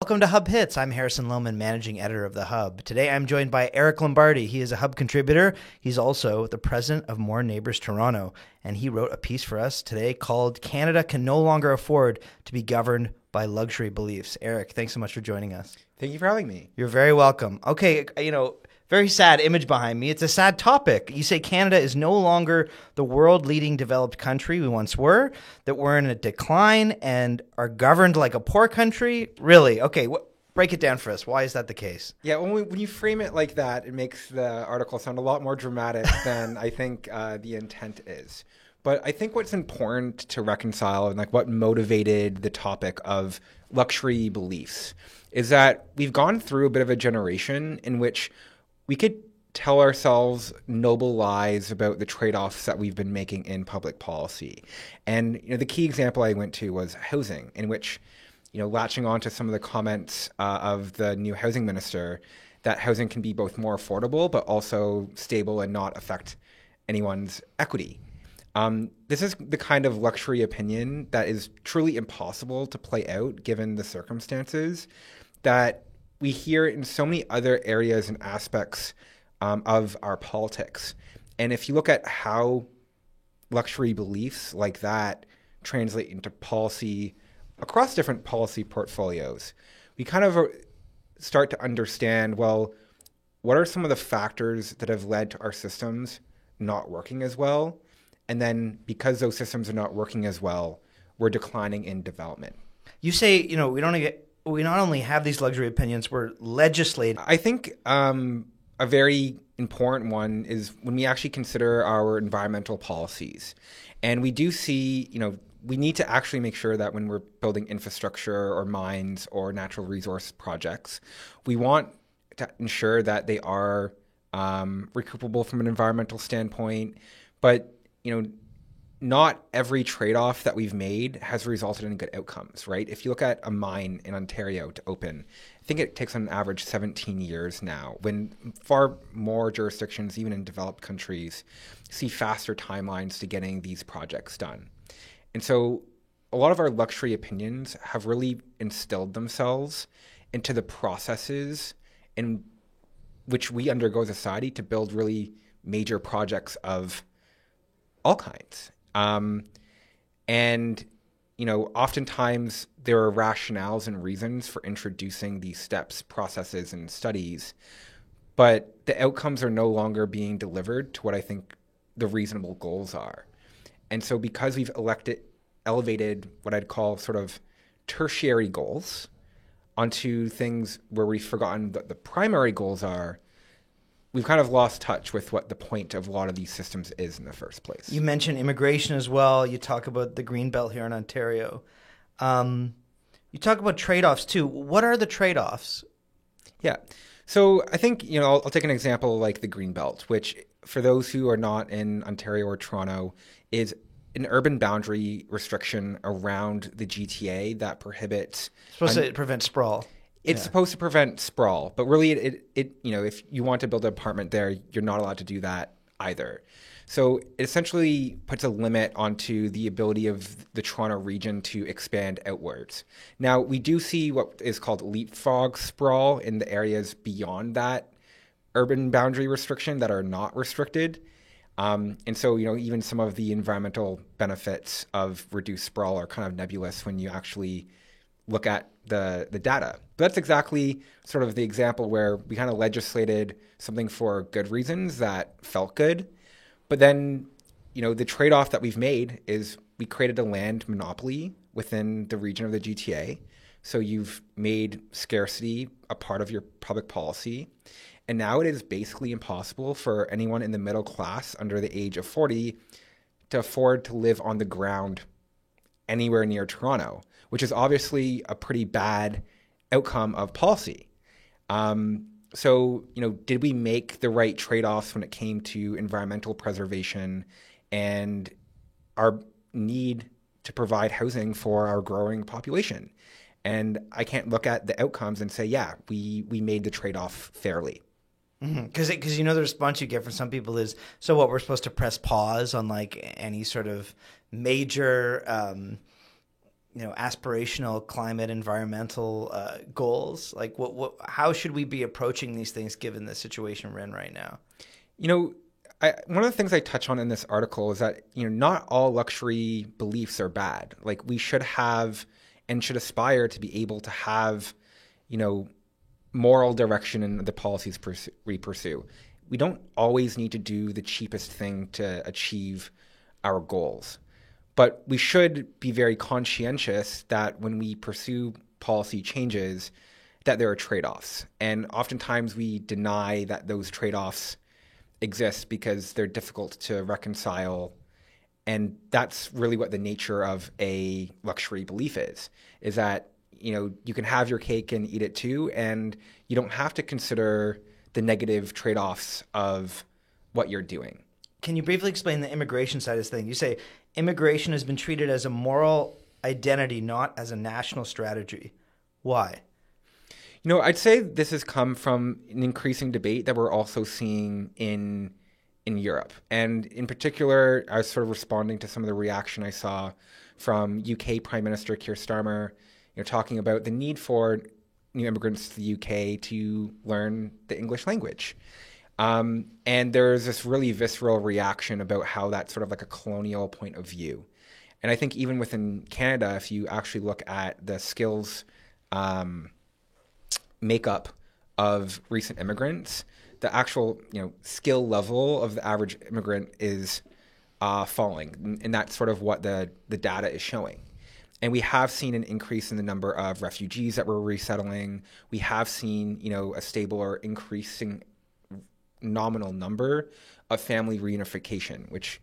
Welcome to Hub Hits. I'm Harrison Lohman, managing editor of The Hub. Today I'm joined by Eric Lombardi. He is a Hub contributor. He's also the president of More Neighbours Toronto, and he wrote a piece for us today called Canada Can No Longer Afford to Be Governed by Luxury Beliefs. Eric, thanks so much for joining us. Thank you for having me. You're very welcome. Okay, very sad image behind me. It's a sad topic. You say Canada is no longer the world-leading developed country we once were, that we're in a decline and are governed like a poor country. Really? Okay, break it down for us. Why is that the case? Yeah, when you frame it like that, it makes the article sound a lot more dramatic than I think the intent is. But I think what's important to reconcile and what motivated the topic of luxury beliefs is that we've gone through a bit of a generation in which we could tell ourselves noble lies about the trade-offs that we've been making in public policy. And the key example I went to was housing, in which, latching on to some of the comments of the new housing minister, that housing can be both more affordable but also stable and not affect anyone's equity. This is the kind of luxury opinion that is truly impossible to play out given the circumstances that we hear in so many other areas and aspects of our politics. And if you look at how luxury beliefs like that translate into policy across different policy portfolios, we kind of start to understand, well, what are some of the factors that have led to our systems not working as well? And then because those systems are not working as well, we're declining in development. You say, we not only have these luxury opinions, we're legislating. I think a very important one is when we actually consider our environmental policies. And we do see, we need to actually make sure that when we're building infrastructure or mines or natural resource projects, we want to ensure that they are recoupable from an environmental standpoint. But, not every trade-off that we've made has resulted in good outcomes, right? If you look at a mine in Ontario to open, I think it takes on average 17 years now, when far more jurisdictions, even in developed countries, see faster timelines to getting these projects done. And so a lot of our luxury opinions have really instilled themselves into the processes in which we undergo as a society to build really major projects of all kinds. Oftentimes there are rationales and reasons for introducing these steps, processes, and studies, but the outcomes are no longer being delivered to what I think the reasonable goals are. And so because we've elevated what I'd call sort of tertiary goals onto things where we've forgotten what the primary goals are, we've kind of lost touch with what the point of a lot of these systems is in the first place. You mentioned immigration as well. You talk about the green belt here in Ontario. You talk about trade-offs too. What are the trade-offs? Yeah. So I think, I'll take an example like the green belt, which for those who are not in Ontario or Toronto is an urban boundary restriction around the GTA that prohibits... It's supposed to prevent sprawl. It's supposed to prevent sprawl, but really it if you want to build an apartment there, you're not allowed to do that either. So it essentially puts a limit onto the ability of the Toronto region to expand outwards. Now, we do see what is called leapfrog sprawl in the areas beyond that urban boundary restriction that are not restricted. And so, even some of the environmental benefits of reduced sprawl are kind of nebulous when you actually look at the data. But that's exactly sort of the example where we kind of legislated something for good reasons that felt good. But then, the trade-off that we've made is we created a land monopoly within the region of the GTA. So you've made scarcity a part of your public policy. And now it is basically impossible for anyone in the middle class under the age of 40 to afford to live on the ground anywhere near Toronto, which is obviously a pretty bad outcome of policy. So, did we make the right trade-offs when it came to environmental preservation and our need to provide housing for our growing population? And I can't look at the outcomes and say, yeah, we made the trade-off fairly. Because the response you get from some people is, so what, we're supposed to press pause on like any sort of major aspirational climate, environmental goals? Like, how should we be approaching these things given the situation we're in right now? One of the things I touch on in this article is that not all luxury beliefs are bad. Like, we should have and should aspire to be able to have moral direction in the policies we pursue. We don't always need to do the cheapest thing to achieve our goals. But we should be very conscientious that when we pursue policy changes, that there are trade-offs. And oftentimes we deny that those trade-offs exist because they're difficult to reconcile. And that's really what the nature of a luxury belief is that, you can have your cake and eat it too, and you don't have to consider the negative trade-offs of what you're doing. Can you briefly explain the immigration side of this thing? You say immigration has been treated as a moral identity, not as a national strategy. Why? I'd say this has come from an increasing debate that we're also seeing in Europe. And in particular, I was sort of responding to some of the reaction I saw from UK Prime Minister Keir Starmer, talking about the need for new immigrants to the UK to learn the English language. And there's this really visceral reaction about how that's sort of like a colonial point of view. And I think even within Canada, if you actually look at the skills makeup of recent immigrants, the actual skill level of the average immigrant is falling. And that's sort of what the data is showing. And we have seen an increase in the number of refugees that we're resettling. We have seen, a stable or increasing nominal number of family reunification, which,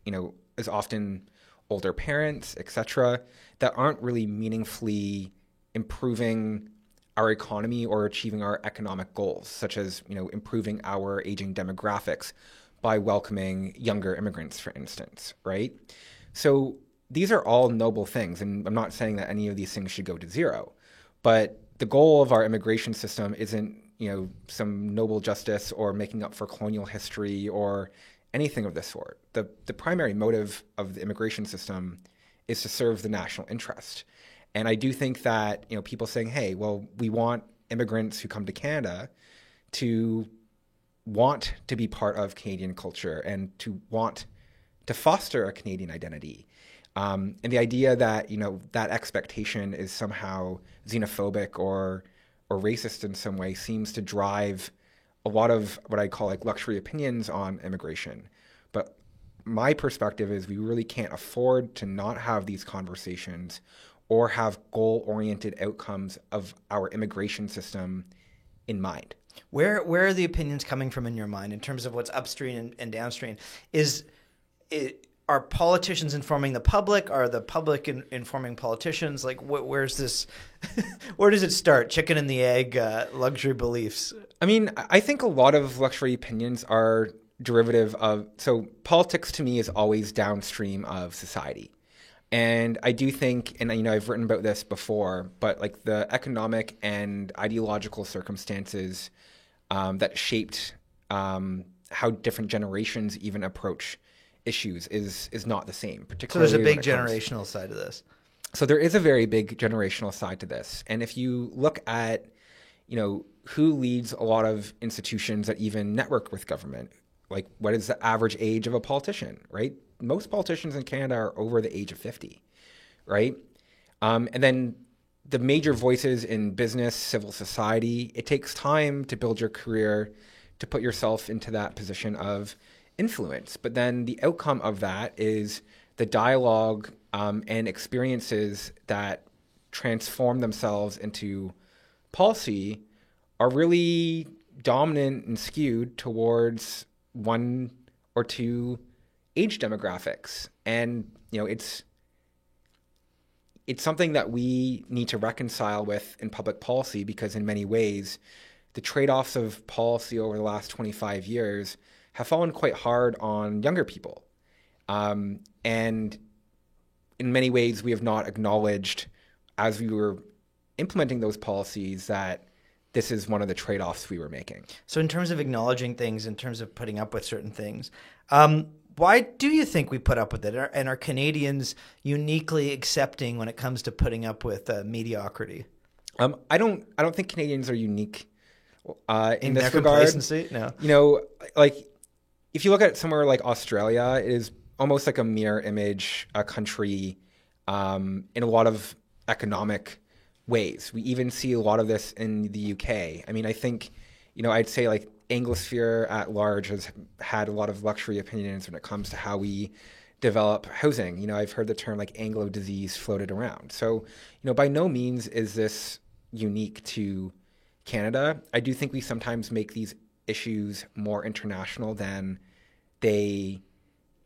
is often older parents, et cetera, that aren't really meaningfully improving our economy or achieving our economic goals, such as, improving our aging demographics by welcoming younger immigrants, for instance, right? So these are all noble things, and I'm not saying that any of these things should go to zero, but the goal of our immigration system isn't, some noble justice or making up for colonial history or anything of this sort. The primary motive of the immigration system is to serve the national interest. And I do think that, people saying, hey, well, we want immigrants who come to Canada to want to be part of Canadian culture and to want to foster a Canadian identity. And the idea that, that expectation is somehow xenophobic or racist in some way seems to drive a lot of what I call like luxury opinions on immigration. But my perspective is we really can't afford to not have these conversations or have goal-oriented outcomes of our immigration system in mind. Where are the opinions coming from in your mind in terms of what's upstream and downstream? Are politicians informing the public? Are the public informing politicians? Like, where's this? Where does it start? Chicken and the egg, luxury beliefs. I mean, I think a lot of luxury opinions are derivative of. So politics to me is always downstream of society, and I do think, and I've written about this before, but like the economic and ideological circumstances that shaped how different generations even approach issues is not the same. Particularly, so there's a big generational side to this. So there is a very big generational side to this. And if you look at, who leads a lot of institutions that even network with government, like what is the average age of a politician, right? Most politicians in Canada are over the age of 50, right? And then the major voices in business, civil society, it takes time to build your career, to put yourself into that position of influence. But then the outcome of that is the dialogue and experiences that transform themselves into policy are really dominant and skewed towards one or two age demographics. And, it's something that we need to reconcile with in public policy, because in many ways, the trade-offs of policy over the last 25 years have fallen quite hard on younger people. And in many ways, we have not acknowledged, as we were implementing those policies, that this is one of the trade-offs we were making. So in terms of acknowledging things, in terms of putting up with certain things, Why do you think we put up with it? And are Canadians uniquely accepting when it comes to putting up with mediocrity? I don't think Canadians are unique in this their regard. Complacency? No. You know, like if you look at somewhere like Australia, it is almost like a mirror image country in a lot of economic ways. We even see a lot of this in the UK. I mean, I think, I'd say like Anglosphere at large has had a lot of luxury opinions when it comes to how we develop housing. I've heard the term like Anglo disease floated around. So, by no means is this unique to Canada. I do think we sometimes make these issues more international than they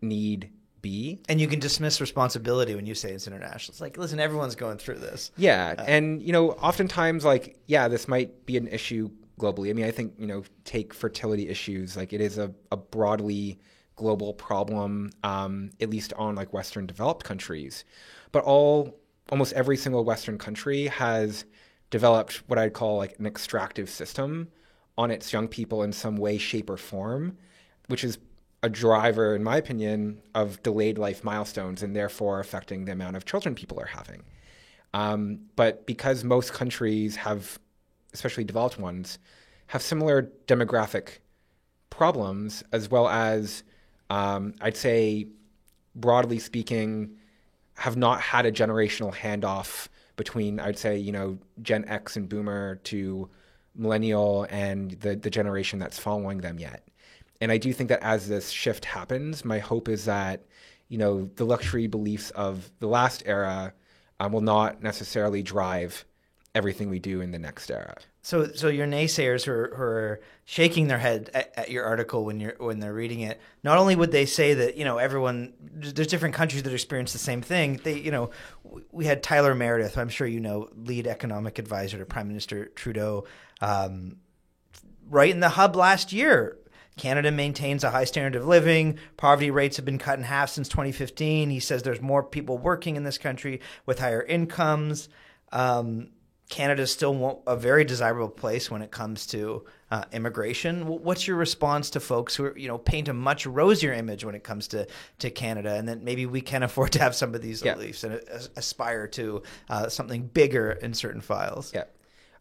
need be. And you can dismiss responsibility when you say it's international. It's like, listen, everyone's going through this. Yeah. And, oftentimes this might be an issue globally. I mean, I think, take fertility issues, like it is a broadly global problem, at least on like Western developed countries. But almost every single Western country has developed what I'd call like an extractive system on its young people in some way, shape, or form, which is a driver, in my opinion, of delayed life milestones and therefore affecting the amount of children people are having. But because most countries have, especially developed ones, have similar demographic problems, as well as, I'd say, broadly speaking, have not had a generational handoff between, I'd say, Gen X and Boomer to Millennial and the generation that's following them yet. And I do think that as this shift happens, my hope is that, the luxury beliefs of the last era will not necessarily drive everything we do in the next era. So your naysayers who are shaking their head at your article when they're reading it, not only would they say that there's different countries that experience the same thing. We had Tyler Meredith, I'm sure lead economic advisor to Prime Minister Trudeau, right in the Hub last year. Canada maintains a high standard of living. Poverty rates have been cut in half since 2015. He says there's more people working in this country with higher incomes. Canada is still a very desirable place when it comes to immigration. What's your response to folks who paint a much rosier image when it comes to Canada, and that maybe we can afford to have some of these beliefs and aspire to something bigger in certain files? Yeah.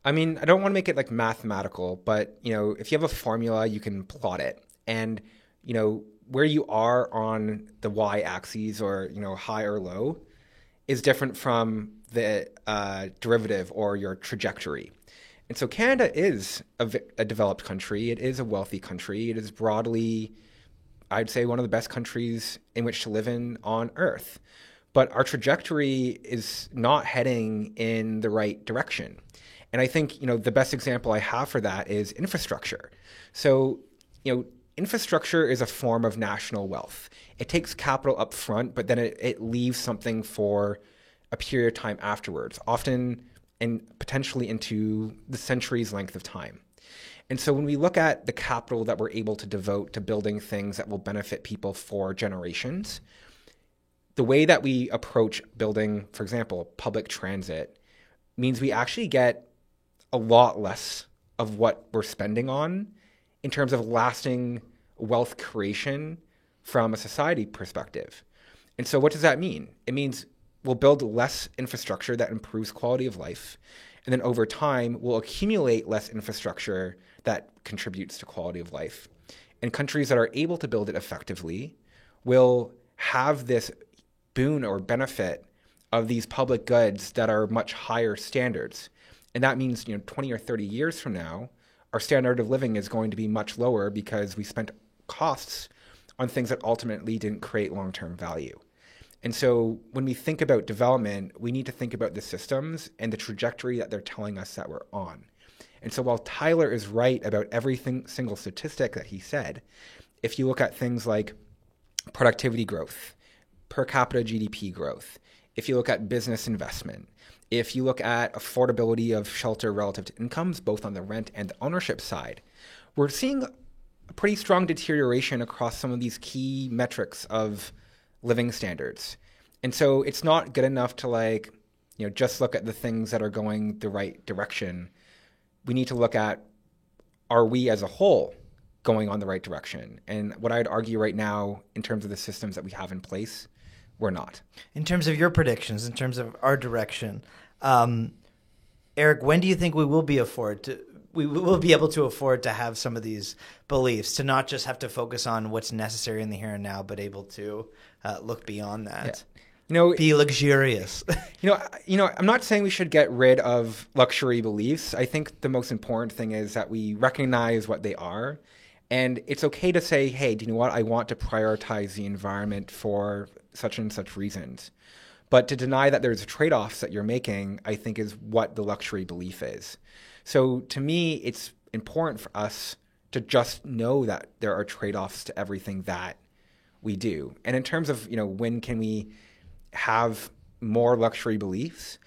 I mean, I don't want to make it like mathematical, but, if you have a formula, you can plot it. And, where you are on the y-axis or, high or low is different from the derivative or your trajectory. And so Canada is a developed country. It is a wealthy country. It is broadly, I'd say, one of the best countries in which to live in on Earth. But our trajectory is not heading in the right direction. And I think, the best example I have for that is infrastructure. So, infrastructure is a form of national wealth. It takes capital up front, but then it leaves something for a period of time afterwards, often and potentially into the centuries length of time. And so when we look at the capital that we're able to devote to building things that will benefit people for generations, the way that we approach building, for example, public transit means we actually get a lot less of what we're spending on in terms of lasting wealth creation from a society perspective. And so what does that mean? It means we'll build less infrastructure that improves quality of life. And then over time, we'll accumulate less infrastructure that contributes to quality of life. And countries that are able to build it effectively will have this boon or benefit of these public goods that are much higher standards. And that means, 20 or 30 years from now, our standard of living is going to be much lower because we spent costs on things that ultimately didn't create long-term value. And so when we think about development, we need to think about the systems and the trajectory that they're telling us that we're on. And so while Tyler is right about every single statistic that he said, if you look at things like productivity growth, per capita GDP growth, if you look at business investment, if you look at affordability of shelter relative to incomes, both on the rent and the ownership side, we're seeing a pretty strong deterioration across some of these key metrics of living standards. And so it's not good enough to just look at the things that are going the right direction. We need to look at, are we as a whole going on the right direction. And what I'd argue right now, in terms of the systems that we have in place, we're not. In terms of your predictions, in terms of our direction, Eric, when do you think we will be able to afford to have some of these beliefs, to not just have to focus on what's necessary in the here and now, but able to look beyond that? Be luxurious. I'm not saying we should get rid of luxury beliefs. I think the most important thing is that we recognize what they are. And it's okay to say, hey, do you know what? I want to prioritize the environment for such and such reasons. But to deny that there's trade-offs that you're making, I think is what the luxury belief is. So to me, it's important for us to just know that there are trade-offs to everything that we do. And in terms of, when can we have more luxury beliefs,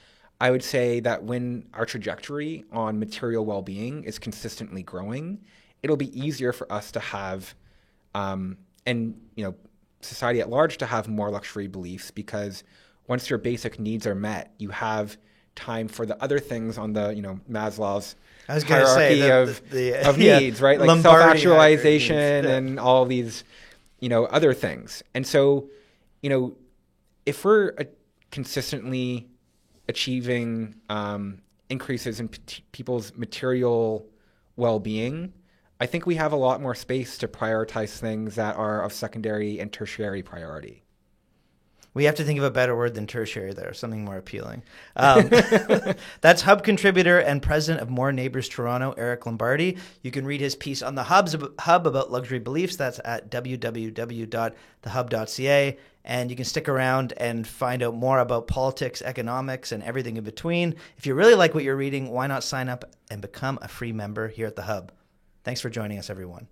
I would say that when our trajectory on material well-being is consistently growing, it'll be easier for us to have, society at large to have more luxury beliefs, because once your basic needs are met, you have time for the other things on the, Maslow's hierarchy of needs, right? Like self-actualization and all these, other things. And so, if we're consistently achieving increases in people's material well-being, I think we have a lot more space to prioritize things that are of secondary and tertiary priority. We have to think of a better word than tertiary there, something more appealing. That's Hub contributor and president of More Neighbors Toronto, Eric Lombardi. You can read his piece on the Hub about luxury beliefs. That's at www.thehub.ca. And you can stick around and find out more about politics, economics, and everything in between. If you really like what you're reading, why not sign up and become a free member here at the Hub? Thanks for joining us, everyone.